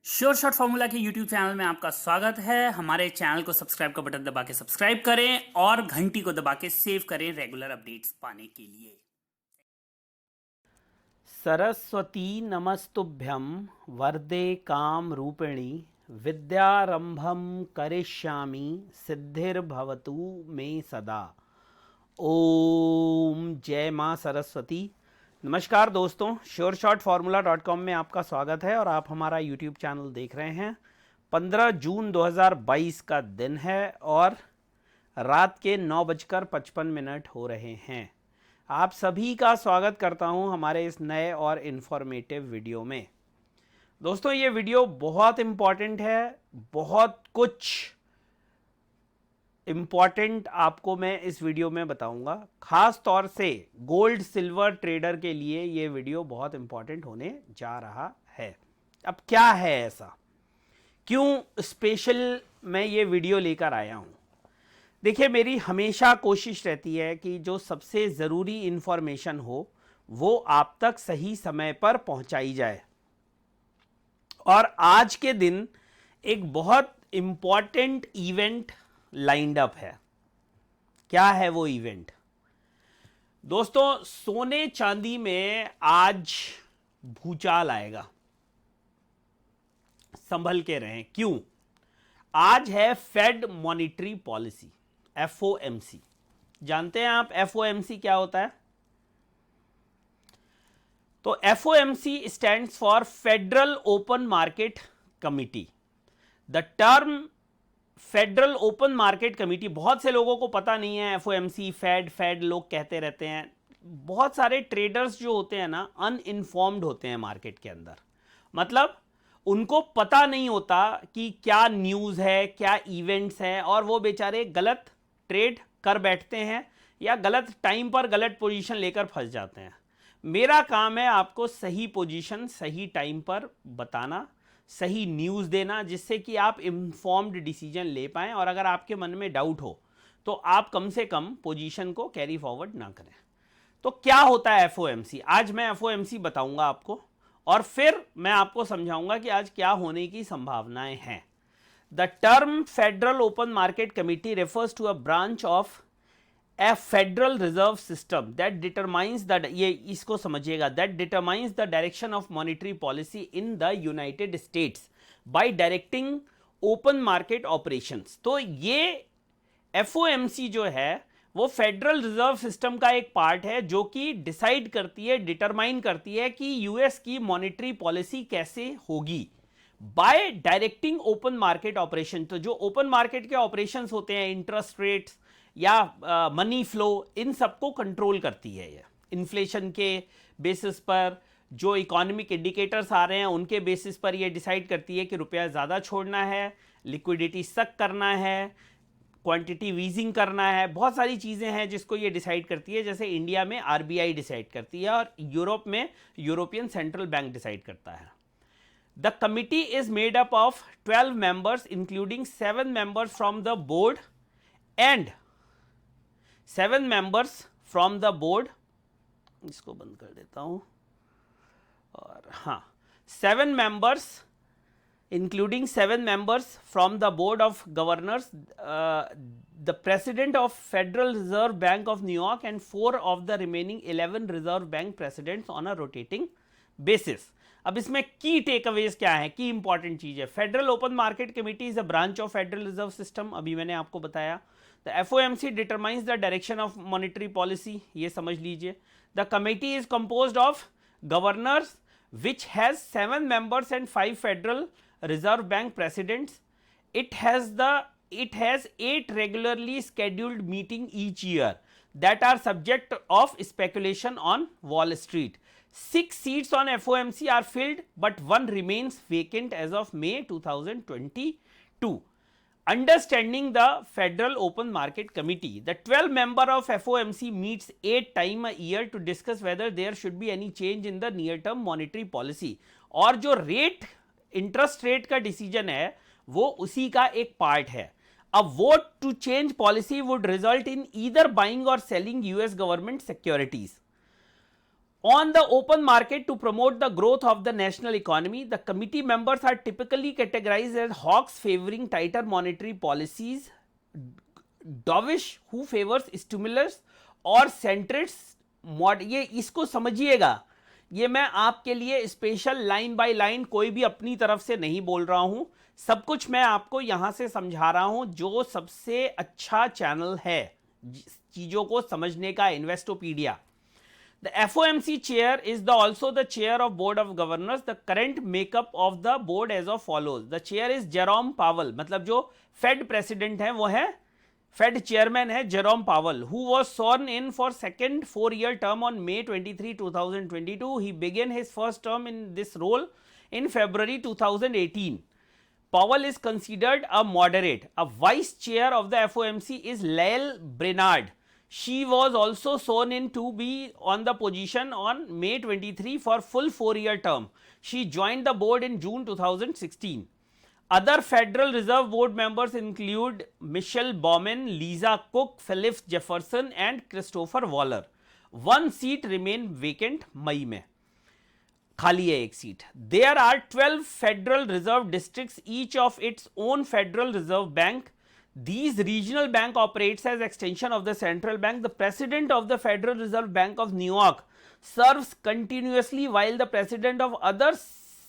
Sure shot formula के YouTube channel में आपका स्वागत है। हमारे चैनल को सब्सक्राइब का बटन दबा के सब्सक्राइब करें और घंटी को दबा के सेव करें रेगुलर अपडेट्स पाने के लिए। सरस्वती नमस्तुभ्यं वरदे काम रूपिणी विद्यारंभम करिष्यामि सिद्धिर्भवतु मे सदा। ओम जय माँ सरस्वती। नमस्कार दोस्तों, sureshotformula.com में आपका स्वागत है और आप हमारा यूट्यूब चैनल देख रहे हैं। 15 जून 2022 का दिन है और रात के 9:55 हो रहे हैं। आप सभी का स्वागत करता हूं हमारे इस नए और इन्फॉर्मेटिव वीडियो में। दोस्तों, ये वीडियो बहुत इम्पॉर्टेंट है। बहुत कुछ इम्पॉर्टेंट आपको मैं इस वीडियो में बताऊंगा। खास तौर से गोल्ड सिल्वर ट्रेडर के लिए ये वीडियो बहुत इम्पॉर्टेंट होने जा रहा है। अब क्या है ऐसा, क्यों स्पेशल मैं ये वीडियो लेकर आया हूं? देखिए, मेरी हमेशा कोशिश रहती है कि जो सबसे ज़रूरी इन्फॉर्मेशन हो वो आप तक सही समय पर पहुंचाई जाए। और आज के दिन एक बहुत इम्पॉर्टेंट इवेंट लाइंड अप है। क्या है वो इवेंट? दोस्तों, सोने चांदी में आज भूचाल आएगा। संभल के रहें। क्यों? आज है फेड मॉनिटरी पॉलिसी, FOMC। जानते हैं आप FOMC क्या होता है? तो FOMC stands for federal open market committee. The term federal open market committee बहुत से लोगों को पता नहीं है। FOMC फेड लोग कहते रहते हैं। बहुत सारे ट्रेडर्स जो होते हैं ना, अनइन्फॉर्म्ड होते हैं मार्केट के अंदर। मतलब उनको पता नहीं होता कि क्या न्यूज़ है, क्या इवेंट्स हैं, और वो बेचारे गलत ट्रेड कर बैठते हैं या गलत टाइम पर गलत पोजीशन लेकर फंस जाते हैं। मेरा काम है आपको सही पोजीशन सही टाइम पर बताना, सही न्यूज़ देना, जिससे कि आप इन्फॉर्म्ड डिसीजन ले पाएँ। और अगर आपके मन में डाउट हो तो आप कम से कम पोजीशन को कैरी फॉरवर्ड ना करें। तो क्या होता है FOMC? आज मैं FOMC बताऊंगा आपको और फिर मैं आपको समझाऊंगा कि आज क्या होने की संभावनाएं हैं। The term federal open market committee refers to a branch of a federal reserve system that determines the, ये इसको समझिएगा, that determines the direction of monetary policy in the United States by directing open market operations। तो ये FOMC जो है वो federal reserve system का एक पार्ट है जो कि डिसाइड करती है, डिटरमाइन करती है कि यूएस की मॉनेटरी पॉलिसी कैसे होगी bye directing open market operation. तो जो ओपन मार्केट के ऑपरेशंस होते हैं, इंटरेस्ट रेट्स या मनी फ्लो, इन सबको कंट्रोल करती है ये। इन्फ्लेशन के बेसिस पर जो इकोनॉमिक इंडिकेटर्स आ रहे हैं उनके बेसिस पर ये डिसाइड करती है कि रुपया ज़्यादा छोड़ना है, लिक्विडिटी सक करना है, क्वांटिटी वीजिंग करना है। बहुत सारी चीज़ें हैं जिसको ये डिसाइड करती है। जैसे इंडिया में RBI डिसाइड करती है और यूरोप में यूरोपियन सेंट्रल बैंक डिसाइड करता है। The committee is made up of 12 members including 7 members from the board and 7 members from the board. इसको बंद कर देता हूं। और हाँ, 7 members including 7 members from the board of governors, the president of Federal Reserve Bank of New York and 4 of the remaining 11 Reserve Bank presidents on a rotating basis। अब इसमें की टेकअवेज क्या है, की इंपॉर्टेंट चीज है? Federal open market committee is a branch of federal reserve system. अभी मैंने आपको बताया। The FOMC determines the direction of monetary policy, ये समझ लीजिए। The committee is composed of governors which has 7 members and 5 federal reserve bank presidents. It has 8 regularly scheduled meeting each year that are subject of speculation on Wall Street. 6 seats on FOMC are filled but 1 remains vacant as of May 2022. Understanding the Federal Open Market Committee, the 12 member of FOMC meets 8 times a year to discuss whether there should be any change in the near term monetary policy। और जो rate, interest rate का decision है वो उसी का एक part है। A vote to change policy would result in either buying or selling US government securities। On the open market to promote the growth of the national economy, the committee members are typically categorized as hawks favoring tighter monetary policies, dovish who favors stimulus, और centrists ये इसको समझिएगा, ये मैं आपके लिए special line by line कोई भी अपनी तरफ से नहीं बोल रहा हूं, सब कुछ मैं आपको यहां से समझा रहा हूं जो सबसे अच्छा चैनल है चीजों को समझने का, Investopedia. The FOMC chair is also the chair of Board of Governors. The current makeup of the board as of follows. The chair is Jerome Powell. मतलब जो Fed president है वो है Fed chairman है Jerome Powell, who was sworn in for second 4-year term on May 23, 2022. He began his first term in this role in February 2018. Powell is considered a moderate. A vice chair of the FOMC is Lael Brainard. She was also sworn in to be on the position on May 23 for full 4-year term. She joined the board in June 2016. Other Federal Reserve Board members include Michelle Bowman, Lisa Cook, Philip Jefferson and Christopher Waller. One seat remain vacant मई में, खाली है एक seat. There are 12 Federal Reserve districts, each of its own Federal Reserve Bank. These regional bank operates as extension of the central bank. The president of the Federal Reserve Bank of New York serves continuously while the president of others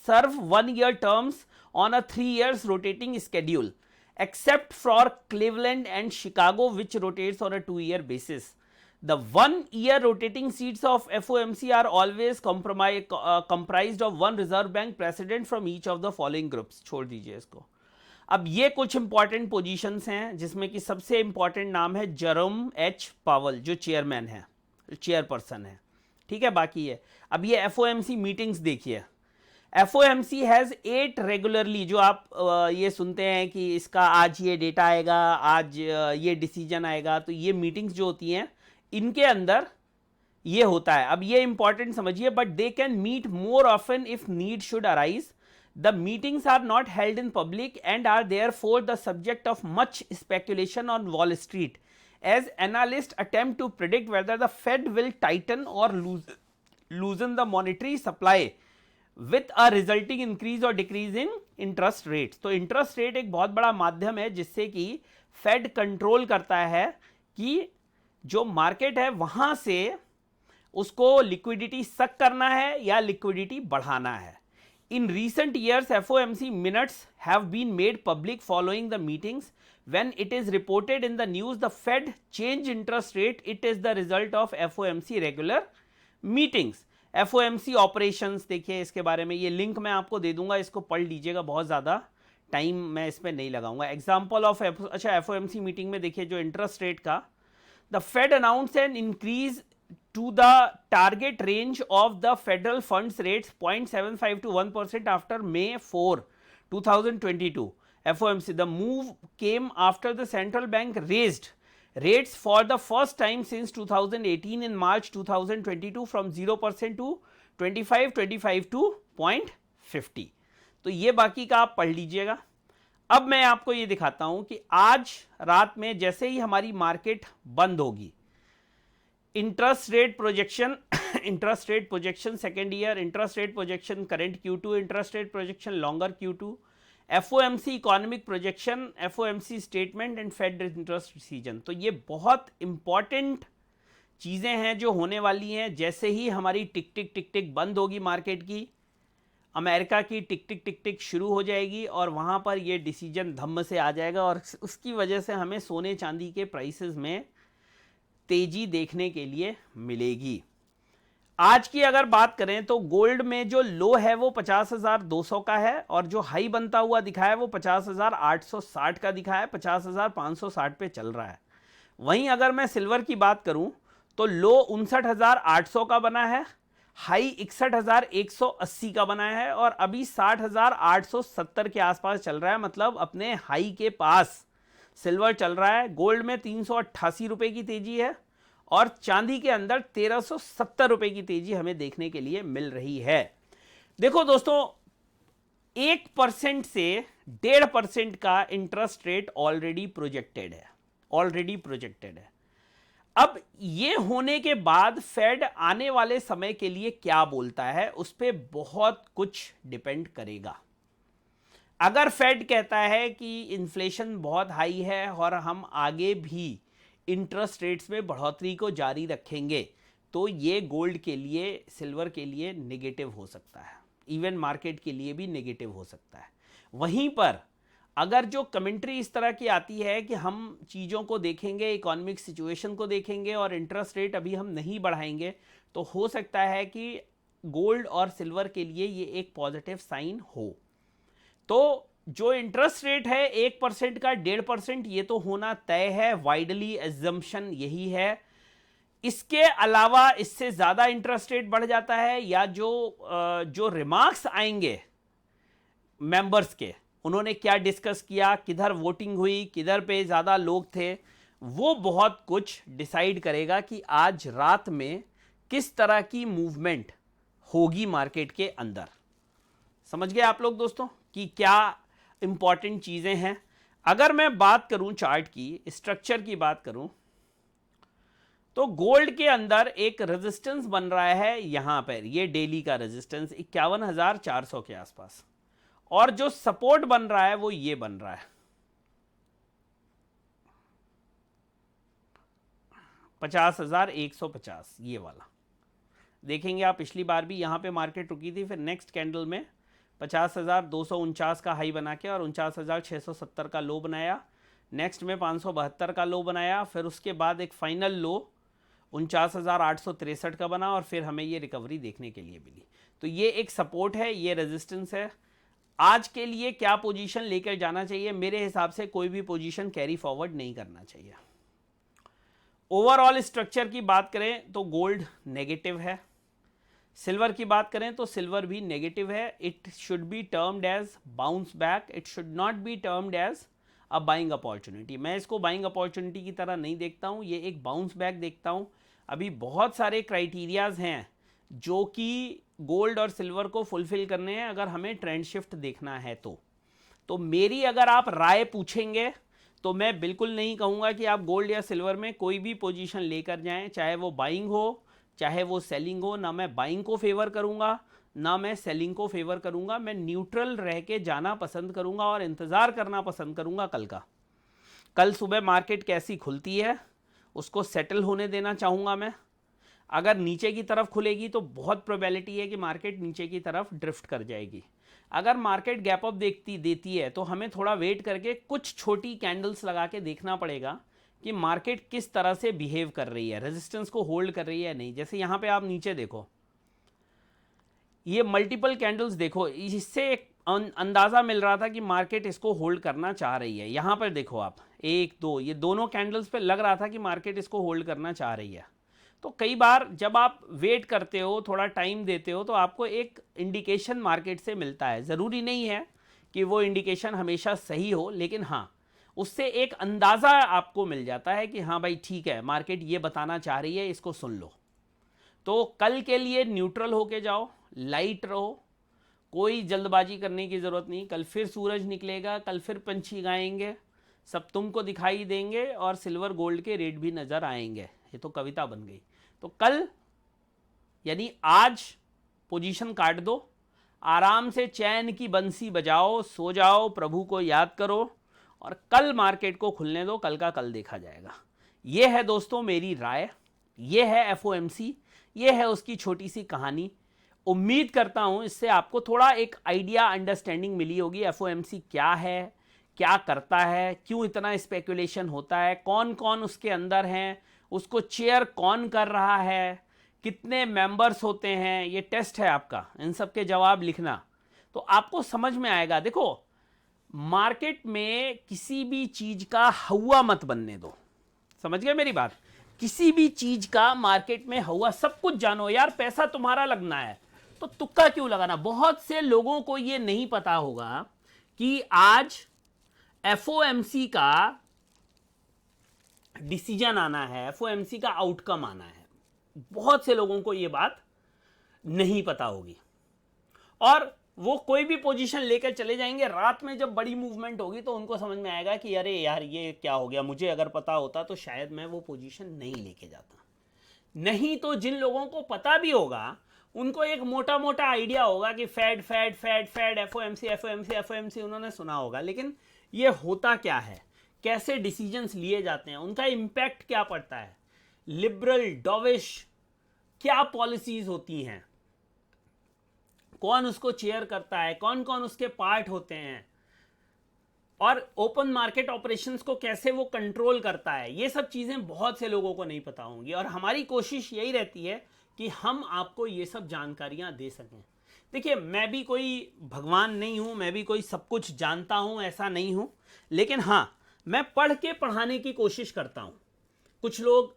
serve 1-year terms on a 3 years rotating schedule, except for Cleveland and Chicago which rotates on a 2-year basis. The 1-year rotating seats of FOMC are always comprised of one Reserve Bank president from each of the following groups. छोड़ दीजिए इसको. अब ये कुछ important positions हैं जिसमें कि सबसे इंपॉर्टेंट नाम है जेरोम एच पावल जो चेयरमैन है, चेयरपर्सन है, ठीक है. बाकी है अब ये एफओएमसी मीटिंग्स देखिए. एफओएमसी हैज़ 8 रेगुलरली, जो आप ये सुनते हैं कि इसका आज ये डेटा आएगा, आज ये डिसीजन आएगा, तो ये मीटिंग्स जो होती हैं इनके अंदर ये होता है. अब ये इंपॉर्टेंट समझिए, but they can meet more often if need should arise. The meetings are not held in public and are therefore the subject of much speculation on Wall Street as analysts attempt to predict whether the Fed will tighten or loosen the monetary supply with a resulting increase or decrease in interest rates. तो interest rate एक बहुत बड़ा माध्यम है जिससे कि Fed control करता है कि जो मार्केट है वहां से उसको लिक्विडिटी सक करना है या लिक्विडिटी बढ़ाना है. In recent years, FOMC minutes have been made public following the meetings. When it is reported in the news, the Fed change interest rate, it is the result of FOMC regular meetings. FOMC operations देखिए, इसके बारे में ये link मैं आपको दे दूंगा, इसको पढ़ लीजिएगा, बहुत ज़्यादा टाइम मैं इस पर नहीं लगाऊंगा. एग्जाम्पल ऑफ अच्छा FOMC मीटिंग में देखिए जो इंटरेस्ट रेट का, the fed announce an increase to the target range of the federal funds rates 0.75 to 1% after May 4, 2022. FOMC, the move came after the central bank raised rates for the first time since 2018 in March 2022 from 0% to 25 to 0.50. तो ये बाकी का आप पढ़ लीजिएगा. अब मैं आपको ये दिखाता हूं कि आज रात में जैसे ही हमारी मार्केट बंद होगी, interest rate projection second year, interest rate projection current Q2, interest rate projection longer Q2, FOMC economic projection, FOMC statement and fed interest decision. तो ये बहुत इंपॉर्टेंट चीज़ें हैं जो होने वाली हैं. जैसे ही हमारी टिक टिक टिक टिक बंद होगी मार्केट की, अमेरिका की टिक टिक टिक टिक शुरू हो जाएगी और वहाँ पर ये डिसीजन धम्म से आ जाएगा और उसकी वजह से हमें सोने चांदी के प्राइसेस में तेजी देखने के लिए मिलेगी. आज की अगर बात करें तो गोल्ड में जो लो है वो 50,200 का है और जो हाई बनता हुआ दिखा है वो 50,860 का दिखा है, 50,560 पे चल रहा है. वहीं अगर मैं सिल्वर की बात करूं तो लो 59,800 का बना है, हाई 61,180 का बना है और अभी 60,870 के आसपास चल रहा है. मतलब अपने हाई के पास सिल्वर चल रहा है. गोल्ड में 388 रुपए की तेजी है और चांदी के अंदर 1370 रुपए की तेजी हमें देखने के लिए मिल रही है. देखो दोस्तों, 1% से 1.5% का इंटरेस्ट रेट ऑलरेडी प्रोजेक्टेड है. अब ये होने के बाद फेड आने वाले समय के लिए क्या बोलता है उस पर बहुत कुछ डिपेंड करेगा। अगर फेड कहता है कि इन्फ्लेशन बहुत हाई है और हम आगे भी इंटरेस्ट रेट्स में बढ़ोतरी को जारी रखेंगे, तो ये गोल्ड के लिए, सिल्वर के लिए नेगेटिव हो सकता है, इवन मार्केट के लिए भी नेगेटिव हो सकता है। वहीं पर अगर जो कमेंट्री इस तरह की आती है कि हम चीज़ों को देखेंगे, इकोनॉमिक सिचुएशन को देखेंगे और इंटरेस्ट रेट अभी हम नहीं बढ़ाएंगे, तो हो सकता है कि गोल्ड और सिल्वर के लिए ये एक पॉजिटिव साइन हो। तो जो इंटरेस्ट रेट है 1% का 1.5%, ये तो होना तय है, वाइडली एजम्पशन यही है। इसके अलावा इससे ज़्यादा इंटरेस्ट रेट बढ़ जाता है या जो रिमार्क्स आएंगे मेंबर्स के, उन्होंने क्या डिस्कस किया, किधर वोटिंग हुई, किधर पे ज़्यादा लोग थे, वो बहुत कुछ डिसाइड करेगा कि आज रात में किस तरह की मूवमेंट होगी मार्केट के अंदर। समझ गए आप लोग दोस्तों कि क्या इंपॉर्टेंट चीज़ें हैं। अगर मैं बात करूं चार्ट की, स्ट्रक्चर की बात करूं, तो गोल्ड के अंदर एक रेजिस्टेंस बन रहा है यहां पर, ये डेली का रेजिस्टेंस 51,400 के आसपास, और जो सपोर्ट बन रहा है वो ये बन रहा है 50,150, ये वाला। देखेंगे आप पिछली बार भी यहां पे मार्केट रुकी थी, फिर नेक्स्ट कैंडल में 50,249 का हाई बना के और 49,670 का लो बनाया, नेक्स्ट में 572 का लो बनाया, फिर उसके बाद एक फाइनल लो 49,863 का बना, और फिर हमें ये रिकवरी देखने के लिए मिली। तो ये एक सपोर्ट है, ये रेजिस्टेंस है। आज के लिए क्या पोजीशन लेकर जाना चाहिए? मेरे हिसाब से कोई भी पोजीशन कैरी फॉरवर्ड नहीं करना चाहिए। ओवरऑल स्ट्रक्चर की बात करें तो गोल्ड नेगेटिव है, सिल्वर की बात करें तो सिल्वर भी नेगेटिव है। It should be termed as bounce back, it should not be termed as a buying opportunity. मैं इसको बाइंग अपॉर्चुनिटी की तरह नहीं देखता हूँ, ये एक बाउंस बैक देखता हूँ। अभी बहुत सारे क्राइटेरियाज हैं जो कि गोल्ड और सिल्वर को फुलफिल करने हैं अगर हमें ट्रेंड शिफ्ट देखना है तो मेरी अगर आप राय पूछेंगे तो मैं बिल्कुल नहीं कहूँगा कि आप गोल्ड या सिल्वर में कोई भी पोजीशन लेकर जाएं, चाहे वो बाइंग हो चाहे वो सेलिंग हो। ना मैं बाइंग को फेवर करूँगा ना मैं सेलिंग को फेवर करूँगा, मैं न्यूट्रल रह के जाना पसंद करूँगा और इंतज़ार करना पसंद करूँगा कल का। कल सुबह मार्केट कैसी खुलती है उसको सेटल होने देना चाहूँगा मैं। अगर नीचे की तरफ खुलेगी तो बहुत प्रोबेबिलिटी है कि मार्केट नीचे की तरफ ड्रिफ्ट कर जाएगी। अगर मार्केट गैप अप देती है तो हमें थोड़ा वेट करके कुछ छोटी कैंडल्स लगा के देखना पड़ेगा कि मार्केट किस तरह से बिहेव कर रही है, रेजिस्टेंस को होल्ड कर रही है नहीं। जैसे यहाँ पे आप नीचे देखो, ये मल्टीपल कैंडल्स देखो, इससे एक अंदाज़ा मिल रहा था कि मार्केट इसको होल्ड करना चाह रही है। यहाँ पर देखो आप 1 2, ये दोनों कैंडल्स पे लग रहा था कि मार्केट इसको होल्ड करना चाह रही है। तो कई बार जब आप वेट करते हो, थोड़ा टाइम देते हो, तो आपको एक इंडिकेशन मार्केट से मिलता है। ज़रूरी नहीं है कि वो इंडिकेशन हमेशा सही हो, लेकिन हाँ उससे एक अंदाज़ा आपको मिल जाता है कि हाँ भाई ठीक है, मार्केट ये बताना चाह रही है, इसको सुन लो। तो कल के लिए न्यूट्रल होके जाओ, लाइट रहो, कोई जल्दबाजी करने की ज़रूरत नहीं। कल फिर सूरज निकलेगा, कल फिर पंछी गाएंगे, सब तुमको दिखाई देंगे और सिल्वर गोल्ड के रेट भी नज़र आएंगे। ये तो कविता बन गई। तो कल यानी आज पोजीशन काट दो, आराम से चैन की बंसी बजाओ, सो जाओ, प्रभु को याद करो और कल मार्केट को खुलने दो। कल का कल देखा जाएगा। ये है दोस्तों मेरी राय, ये है FOMC, ये है उसकी छोटी सी कहानी। उम्मीद करता हूँ इससे आपको थोड़ा एक आइडिया, अंडरस्टैंडिंग मिली होगी FOMC क्या है, क्या करता है, क्यों इतना स्पेकुलेशन होता है, कौन कौन उसके अंदर हैं, उसको चेयर कौन कर रहा है, कितने मेंबर्स होते हैं। ये टेस्ट है आपका, इन सब के जवाब लिखना तो आपको समझ में आएगा। देखो मार्केट में किसी भी चीज़ का हवा मत बनने दो, समझ गए मेरी बात? किसी भी चीज़ का मार्केट में हवा, सब कुछ जानो यार, पैसा तुम्हारा लगना है तो तुक्का क्यों लगाना। बहुत से लोगों को ये नहीं पता होगा कि आज FOMC का डिसीजन आना है, FOMC का आउटकम आना है। बहुत से लोगों को ये बात नहीं पता होगी और वो कोई भी पोजीशन लेकर चले जाएंगे। रात में जब बड़ी मूवमेंट होगी तो उनको समझ में आएगा कि अरे यार ये क्या हो गया, मुझे अगर पता होता तो शायद मैं वो पोजीशन नहीं लेके जाता। नहीं तो जिन लोगों को पता भी होगा उनको एक मोटा मोटा आइडिया होगा कि fed fed fed fed FOMC FOMC FOMC उन्होंने सुना होगा, लेकिन ये होता क्या है, कैसे डिसीजंस लिए जाते हैं, उनका इम्पैक्ट क्या पड़ता है, लिबरल डॉविश क्या पॉलिसीज होती हैं, कौन उसको चेयर करता है, कौन कौन उसके पार्ट होते हैं, और ओपन मार्केट ऑपरेशंस को कैसे वो कंट्रोल करता है, ये सब चीज़ें बहुत से लोगों को नहीं पता होंगी। और हमारी कोशिश यही रहती है कि हम आपको ये सब जानकारियां दे सकें। देखिए, मैं भी कोई भगवान नहीं हूं, मैं भी कोई सब कुछ जानता हूं, ऐसा नहीं हूं, लेकिन हाँ, मैं पढ़ के पढ़ाने की कोशिश करता हूं। कुछ लोग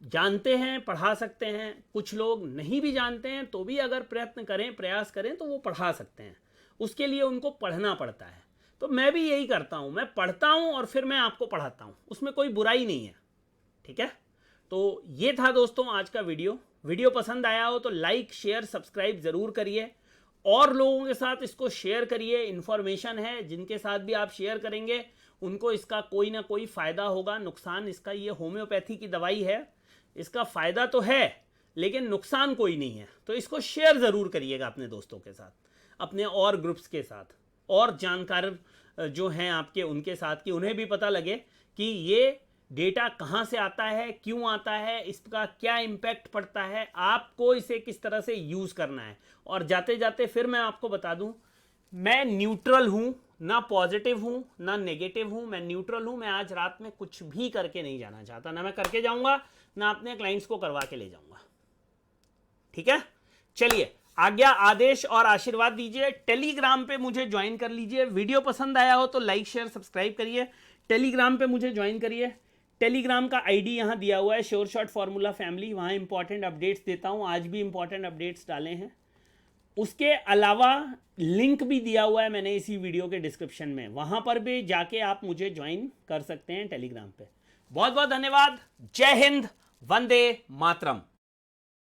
जानते हैं, पढ़ा सकते हैं, कुछ लोग नहीं भी जानते हैं तो भी अगर प्रयत्न करें, प्रयास करें तो वो पढ़ा सकते हैं। उसके लिए उनको पढ़ना पड़ता है। तो मैं भी यही करता हूँ, मैं पढ़ता हूँ और फिर मैं आपको पढ़ाता हूँ, उसमें कोई बुराई नहीं है। ठीक है, तो ये था दोस्तों आज का वीडियो पसंद आया हो तो लाइक शेयर सब्सक्राइब ज़रूर करिए, और लोगों के साथ इसको शेयर करिए। इन्फॉर्मेशन है, जिनके साथ भी आप शेयर करेंगे उनको इसका कोई ना कोई फ़ायदा होगा। नुकसान इसका, ये होम्योपैथी की दवाई है, इसका फ़ायदा तो है लेकिन नुकसान कोई नहीं है। तो इसको शेयर ज़रूर करिएगा अपने दोस्तों के साथ, अपने और ग्रुप्स के साथ, और जानकार जो हैं आपके उनके साथ, कि उन्हें भी पता लगे कि ये डेटा कहाँ से आता है, क्यों आता है, इसका क्या इम्पैक्ट पड़ता है, आपको इसे किस तरह से यूज़ करना है। और जाते जाते फिर मैं आपको बता दूं, मैं न्यूट्रल हूँ, ना पॉजिटिव हूँ ना नेगेटिव हूँ, मैं न्यूट्रल हूँ। मैं आज रात में कुछ भी करके नहीं जाना चाहता, ना मैं करके जाऊँगा ना अपने क्लाइंट्स को करवा के ले जाऊँगा। ठीक है, चलिए, आज्ञा आदेश और आशीर्वाद दीजिए। टेलीग्राम पे मुझे ज्वाइन कर लीजिए। वीडियो पसंद आया हो तो लाइक शेयर सब्सक्राइब करिए। टेलीग्राम पे मुझे ज्वाइन करिए। टेलीग्राम का आईडी यहाँ दिया हुआ है, श्योर शॉट फॉर्मूला फैमिली। वहाँ इंपॉर्टेंट अपडेट्स देता हूँ, आज भी इंपॉर्टेंट अपडेट्स डाले हैं। उसके अलावा लिंक भी दिया हुआ है मैंने इसी वीडियो के डिस्क्रिप्शन में, वहाँ पर भी जाके आप मुझे ज्वाइन कर सकते हैं टेलीग्राम पे। बहुत बहुत धन्यवाद। जय हिंद, वंदे मातरम।